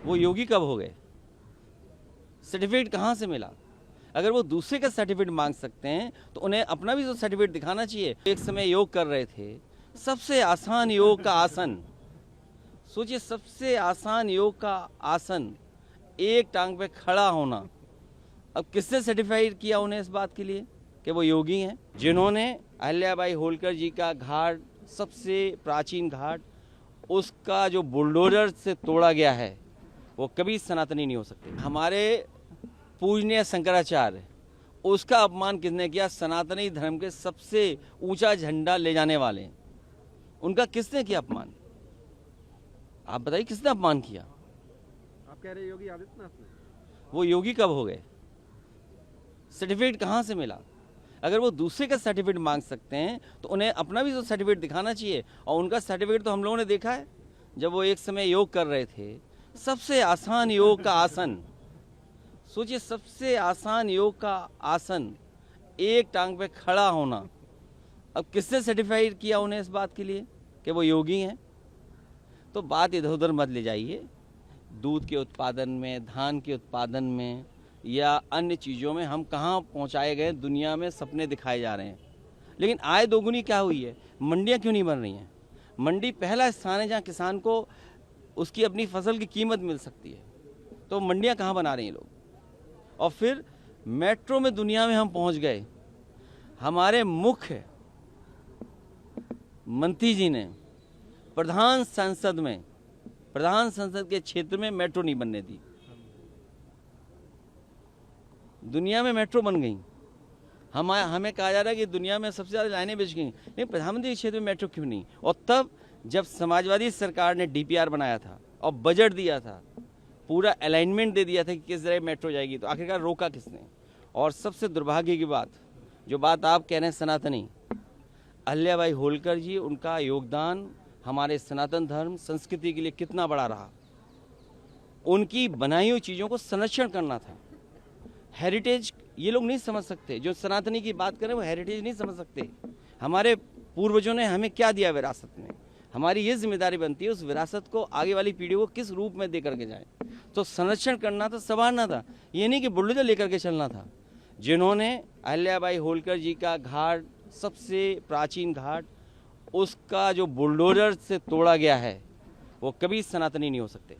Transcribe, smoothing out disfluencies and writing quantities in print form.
वो योगी कब हो गए? सर्टिफिकेट कहाँ से मिला? अगर वो दूसरे का सर्टिफिकेट मांग सकते हैं तो उन्हें अपना भी तो सर्टिफिकेट दिखाना चाहिए। एक समय योग कर रहे थे, सबसे आसान योग का आसन, सोचिए सबसे आसान योग का आसन, एक टांग पे खड़ा होना। अब किसने सर्टिफाइड किया उन्हें इस बात के लिए कि वो योगी हैं? जिन्होंने अहिल्याबाई होलकर जी का घाट, सबसे प्राचीन घाट, उसका जो बुलडोजर से तोड़ा गया है, वो कभी सनातनी नहीं हो सकते। हमारे पूजनीय शंकराचार्य, उसका अपमान किसने किया? सनातनी धर्म के सबसे ऊंचा झंडा ले जाने वाले, उनका किसने किया अपमान? आप बताइए किसने अपमान किया? आप कह रहे योगी आदित्यनाथ ने? वो योगी कब हो गए? सर्टिफिकेट कहाँ से मिला? अगर वो दूसरे का सर्टिफिकेट मांग सकते हैं तो उन्हें अपना भी तो सर्टिफिकेट दिखाना चाहिए। और उनका सर्टिफिकेट तो हम लोगों ने देखा है, जब वो एक समय योग कर रहे थे, सबसे आसान योग का आसन, सोचिए सबसे आसान योग का आसन, एक टांग पे खड़ा होना। अब किसने सर्टिफाइड किया उन्हें इस बात के लिए कि वो योगी हैं? तो बात इधर उधर मत ले जाइए। दूध के उत्पादन में, धान के उत्पादन में या अन्य चीज़ों में हम कहाँ पहुँचाए गए? दुनिया में सपने दिखाए जा रहे हैं, लेकिन आय दोगुनी क्या हुई है? मंडियाँ क्यों नहीं बन रही हैं? मंडी पहला स्थान है जहाँ किसान को उसकी अपनी फसल की कीमत मिल सकती है, तो मंडियाँ कहाँ बना रहे हैं लोग? और फिर मेट्रो में दुनिया में हम पहुँच गए। हमारे मुख्य मंत्री जी ने प्रधान संसद के क्षेत्र में मेट्रो नहीं बनने दी। दुनिया में मेट्रो बन गई। हमें कहा जा रहा है कि दुनिया में सबसे ज़्यादा लाइनें बिछ गई, लेकिन प्रधानमंत्री के क्षेत्र में मेट्रो क्यों नहीं? और तब जब समाजवादी सरकार ने डीपीआर बनाया था और बजट दिया था, पूरा अलाइनमेंट दे दिया था कि किस तरह मेट्रो जाएगी, तो आखिरकार रोका किसने? और सबसे दुर्भाग्य की बात, जो बात आप कह रहे हैं सनातनी, अहिल्याबाई होलकर जी, उनका योगदान हमारे सनातन धर्म संस्कृति के लिए कितना बड़ा रहा। उनकी बनाई हुई चीज़ों को संरक्षण करना था। हेरिटेज ये लोग नहीं समझ सकते, जो सनातनी की बात करें वो हेरिटेज नहीं समझ सकते। हमारे पूर्वजों ने हमें क्या दिया विरासत में, हमारी ये जिम्मेदारी बनती है उस विरासत को आगे वाली पीढ़ियों को किस रूप में दे करके जाए। तो संरक्षण करना था, संवारना था, ये नहीं कि बुलडोजर लेकर के चलना था। जिन्होंने अहिल्याबाई होलकर जी का घाट, सबसे प्राचीन घाट, उसका जो बुलडोजर से तोड़ा गया है, वो कभी सनातनी नहीं हो सकते।